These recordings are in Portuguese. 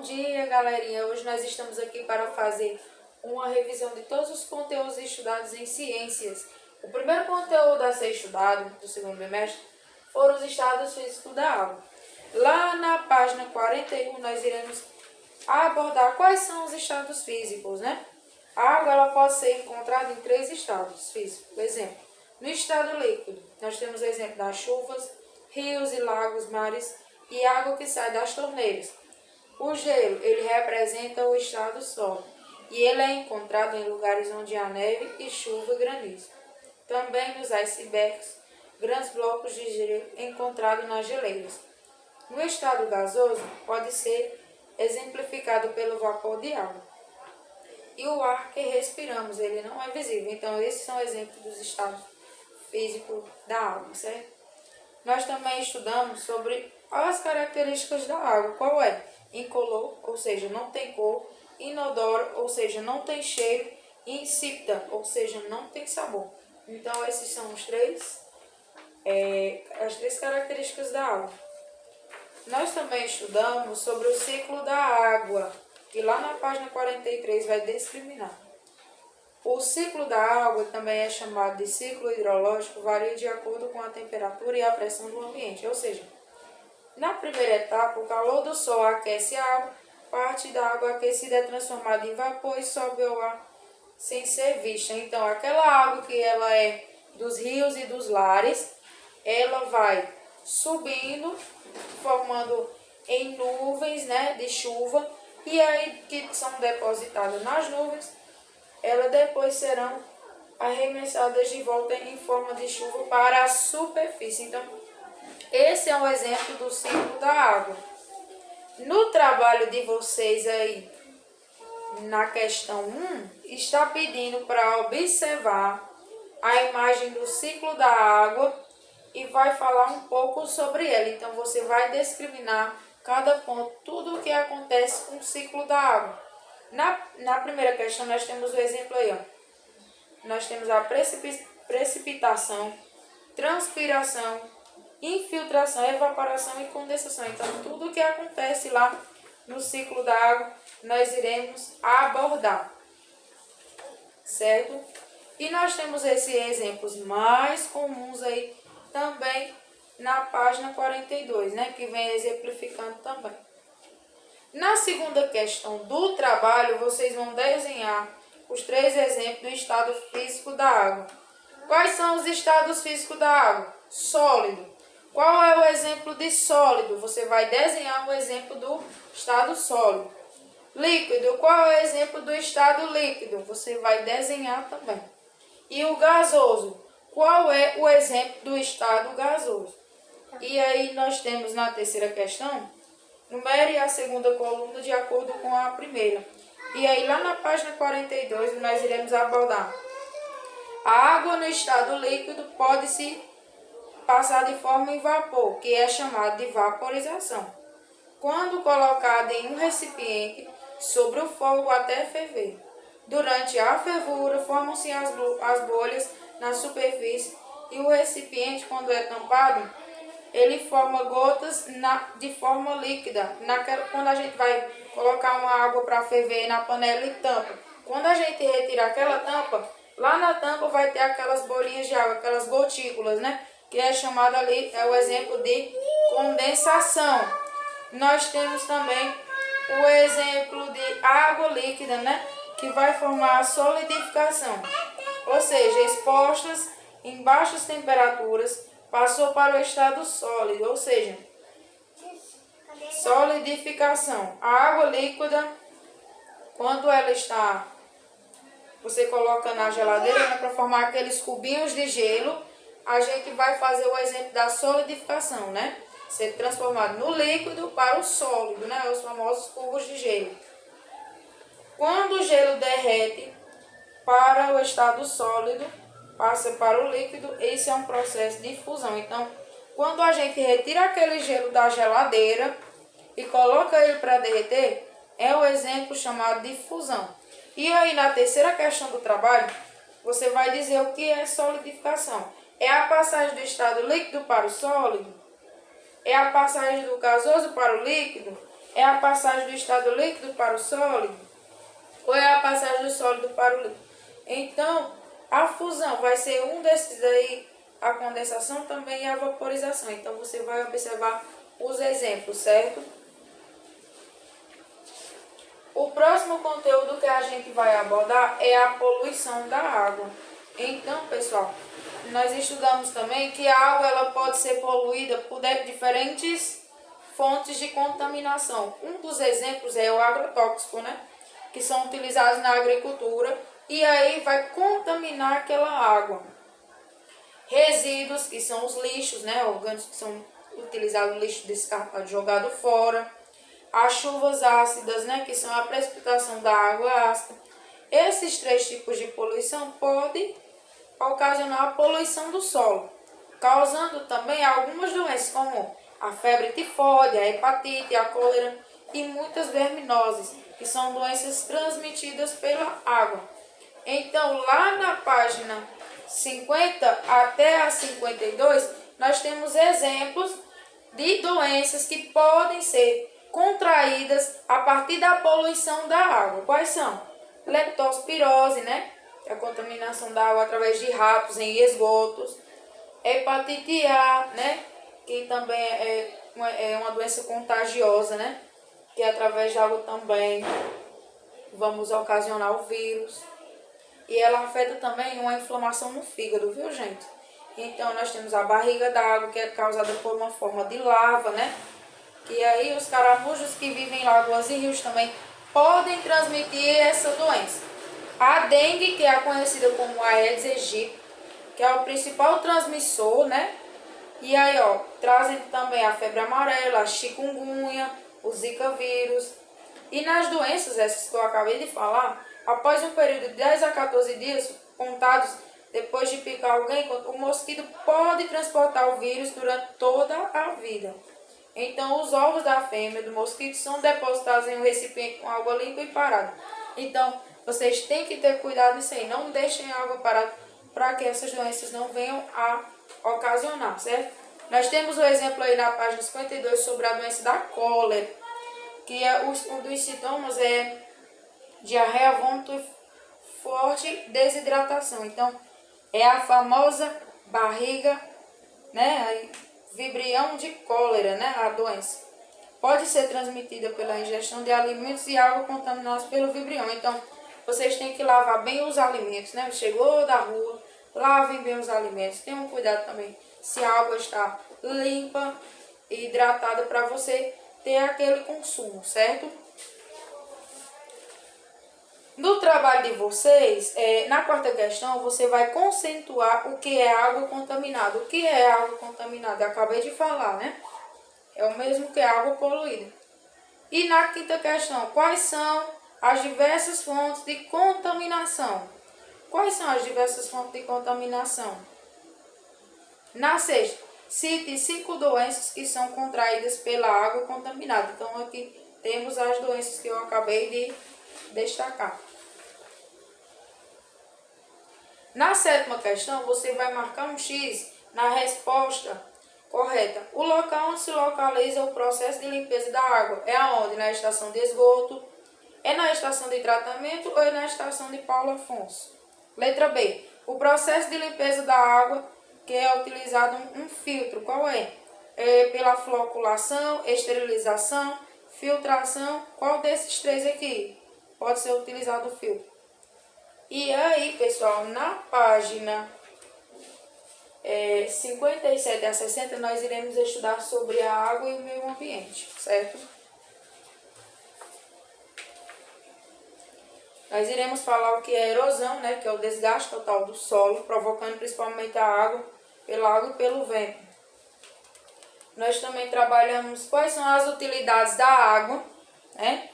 dia, galerinha! Hoje nós estamos aqui para fazer uma revisão de todos os conteúdos estudados em ciências. O primeiro conteúdo a ser estudado do segundo bimestre foram os estados físicos da água. Lá na página 41 nós iremos abordar quais são os estados físicos, né? A água ela pode ser encontrada em 3 estados físicos. Por exemplo, no estado líquido, nós temos o exemplo das chuvas, rios e lagos, mares e água que sai das torneiras. O gelo, ele representa o estado sólido e ele é encontrado em lugares onde há neve e chuva e granizo. Também nos icebergs, grandes blocos de gelo encontrados nas geleiras. No estado gasoso, pode ser exemplificado pelo vapor de água. E o ar que respiramos, ele não é visível. Então, esses são exemplos dos estados físicos da água, certo? Nós também estudamos sobre as características da água. Qual é? Incolor, ou seja, não tem cor. Inodora, ou seja, não tem cheiro. E insípida, ou seja, não tem sabor. Então, esses são as três características da água. Nós também estudamos sobre o ciclo da água, que lá na página 43 vai discriminar. O ciclo da água também é chamado de ciclo hidrológico, varia de acordo com a temperatura e a pressão do ambiente. Ou seja, na primeira etapa, o calor do sol aquece a água, parte da água aquecida é transformada em vapor e sobe ao ar sem ser vista. Então, aquela água que ela é dos rios e dos lares, ela vai subindo, formando em nuvens, né, de chuva, e aí que são depositadas nas nuvens, elas depois serão arremessadas de volta em forma de chuva para a superfície. Então, esse é um exemplo do ciclo da água. No trabalho de vocês aí, na questão 1, está pedindo para observar a imagem do ciclo da água e vai falar um pouco sobre ela. Então, você vai discriminar cada ponto, tudo o que acontece com o ciclo da água. Na primeira questão, nós temos o exemplo aí, ó. Nós temos a precipitação, transpiração, infiltração, evaporação e condensação. Então, tudo o que acontece lá no ciclo da água, nós iremos abordar, certo? E nós temos esses exemplos mais comuns aí também na página 42, né? Que vem exemplificando também. Na segunda questão do trabalho, vocês vão desenhar os 3 exemplos do estado físico da água. Quais são os estados físicos da água? Sólido. Qual é o exemplo de sólido? Você vai desenhar o exemplo do estado sólido. Líquido. Qual é o exemplo do estado líquido? Você vai desenhar também. E o gasoso. Qual é o exemplo do estado gasoso? E aí nós temos na terceira questão, numere a segunda coluna de acordo com a primeira. E aí lá na página 42 nós iremos abordar. A água no estado líquido pode-se passar de forma em vapor, que é chamado de vaporização, quando colocada em um recipiente sobre o fogo até ferver. Durante a fervura, formam-se as bolhas na superfície e o recipiente, quando é tampado, ele forma gotas de forma líquida. Quando a gente vai colocar uma água para ferver na panela e tampa, quando a gente retirar aquela tampa, lá na tampa vai ter aquelas bolinhas de água, aquelas gotículas, né? Que é chamado ali, é o exemplo de condensação. Nós temos também o exemplo de água líquida, né? Que vai formar a solidificação. Ou seja, expostas em baixas temperaturas, passou para o estado sólido, ou seja, solidificação. A água líquida, quando ela está, você coloca na geladeira, né, para formar aqueles cubinhos de gelo, a gente vai fazer o exemplo da solidificação, né? Ser transformado no líquido para o sólido, né? Os famosos cubos de gelo. Quando o gelo derrete para o estado sólido, passa para o líquido, esse é um processo de fusão. Então, quando a gente retira aquele gelo da geladeira e coloca ele para derreter, é o exemplo chamado de fusão. E aí, na terceira questão do trabalho, você vai dizer o que é solidificação. É a passagem do estado líquido para o sólido? É a passagem do gasoso para o líquido? É a passagem do estado líquido para o sólido? Ou é a passagem do sólido para o líquido? Então, a fusão vai ser um desses aí, a condensação também e a vaporização. Então, você vai observar os exemplos, certo? O próximo conteúdo que a gente vai abordar é a poluição da água. Então, pessoal, nós estudamos também que a água ela pode ser poluída por diferentes fontes de contaminação. Um dos exemplos é o agrotóxico, né? Que são utilizados na agricultura e aí vai contaminar aquela água. Resíduos, que são os lixos, né? Orgânicos que são utilizados, lixo descartado, jogado fora. As chuvas ácidas, né? Que são a precipitação da água ácida. Esses três tipos de poluição podem ocasionar a poluição do solo, causando também algumas doenças como a febre tifoide, a hepatite, a cólera e muitas verminoses, que são doenças transmitidas pela água. Então, lá na página 50 até a 52, nós temos exemplos de doenças que podem ser contraídas a partir da poluição da água. Quais são? Leptospirose, né? A contaminação da água através de ratos em esgotos. Hepatite A, né? Que também é uma doença contagiosa, né? Que através de água também vamos ocasionar o vírus. E ela afeta também uma inflamação no fígado, viu, gente? Então, nós temos a barriga d'água, que é causada por uma forma de lava, né? E aí, os caramujos que vivem em lagoas e rios também podem transmitir essa doença. A dengue, que é conhecida como Aedes aegypti, que é o principal transmissor, né? E aí, ó, trazem também a febre amarela, a chikungunya, o zika vírus. E nas doenças, essas que eu acabei de falar, após um período de 10 a 14 dias contados depois de picar alguém, o mosquito pode transportar o vírus durante toda a vida. Então, os ovos da fêmea do mosquito são depositados em um recipiente com água limpa e parada. Então, vocês têm que ter cuidado nisso aí. Não deixem a água parada para que essas doenças não venham a ocasionar, certo? Nós temos o exemplo aí na página 52 sobre a doença da cólera, que um dos sintomas é diarreia, vômito e forte desidratação. Então, é a famosa barriga, né? Vibrião de cólera, né? A doença. Pode ser transmitida pela ingestão de alimentos e água contaminados pelo vibrião. Então, vocês têm que lavar bem os alimentos, né? Chegou da rua, lavem bem os alimentos. Tenham cuidado também se a água está limpa e hidratada para você ter aquele consumo, certo? No trabalho de vocês, na quarta questão, você vai conceituar o que é água contaminada. O que é água contaminada? Eu acabei de falar, né? É o mesmo que água poluída. E na quinta questão, quais são as diversas fontes de contaminação? Quais são as diversas fontes de contaminação? Na sexta, cite 5 doenças que são contraídas pela água contaminada. Então, aqui temos as doenças que eu acabei de destacar. Na sétima questão, você vai marcar um X na resposta correta. O local onde se localiza o processo de limpeza da água é aonde? Na estação de esgoto, é na estação de tratamento ou é na estação de Paulo Afonso? Letra B. O processo de limpeza da água que é utilizado um filtro. Qual é? É pela floculação, esterilização, filtração. Qual desses três aqui pode ser utilizado o filtro? E aí, pessoal, na página 57 a 60, nós iremos estudar sobre a água e o meio ambiente, certo? Nós iremos falar o que é erosão, né, que é o desgaste total do solo, provocando principalmente a água, pela água e pelo vento. Nós também trabalhamos quais são as utilidades da água, né?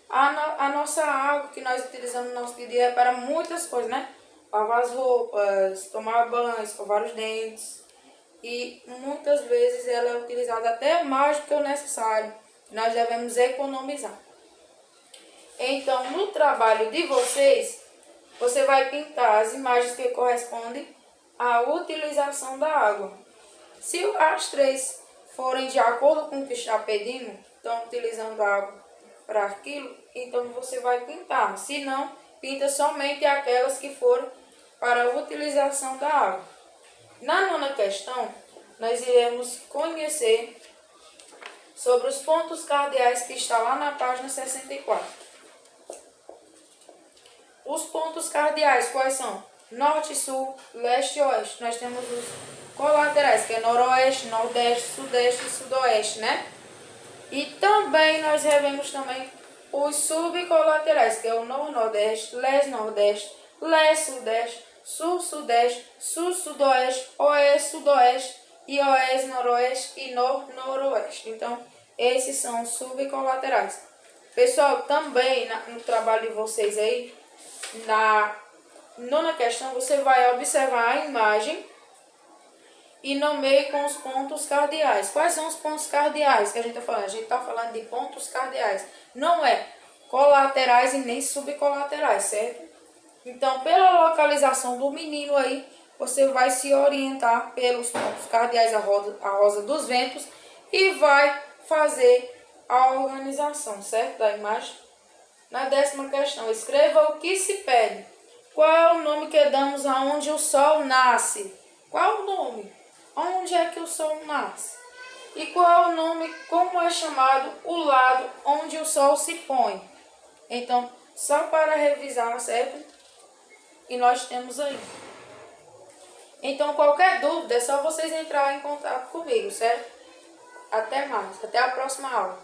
A nossa água que nós utilizamos no nosso dia a dia é para muitas coisas, né? Lavar as roupas, tomar banho, escovar os dentes. E muitas vezes ela é utilizada até mais do que o necessário. Nós devemos economizar. Então, no trabalho de vocês, você vai pintar as imagens que correspondem à utilização da água. Se as três forem de acordo com o que está pedindo, estão utilizando água para aquilo, então você vai pintar. Se não, pinta somente aquelas que foram para a utilização da água. Na nona questão, nós iremos conhecer sobre os pontos cardeais que está lá na página 64. Os pontos cardeais quais são? Norte, sul, leste e oeste. Nós temos os colaterais, que é noroeste, nordeste, sudeste e sudoeste, né? E também nós revemos também os subcolaterais, que é o nordeste, leste-nordeste, leste-sudeste, sul-sudeste, sul-sudoeste, oeste-sudoeste e oeste-noroeste e noroeste. Então, esses são os subcolaterais. Pessoal, também no trabalho de vocês aí, na nona questão, você vai observar a imagem e nomeie com os pontos cardeais. Quais são os pontos cardeais que a gente está falando? A gente está falando de pontos cardeais. Não é colaterais e nem subcolaterais, certo? Então, pela localização do menino aí, você vai se orientar pelos pontos cardeais, a rosa dos ventos, e vai fazer a organização, certo? Da imagem. Na 10ª questão, escreva o que se pede. Qual é o nome que damos aonde o sol nasce? Qual é o nome? Onde é que o sol nasce? E qual é o nome, como é chamado o lado onde o sol se põe? Então, só para revisar, certo? E nós temos aí. Então, qualquer dúvida, é só vocês entrarem em contato comigo, certo? Até mais. Até a próxima aula.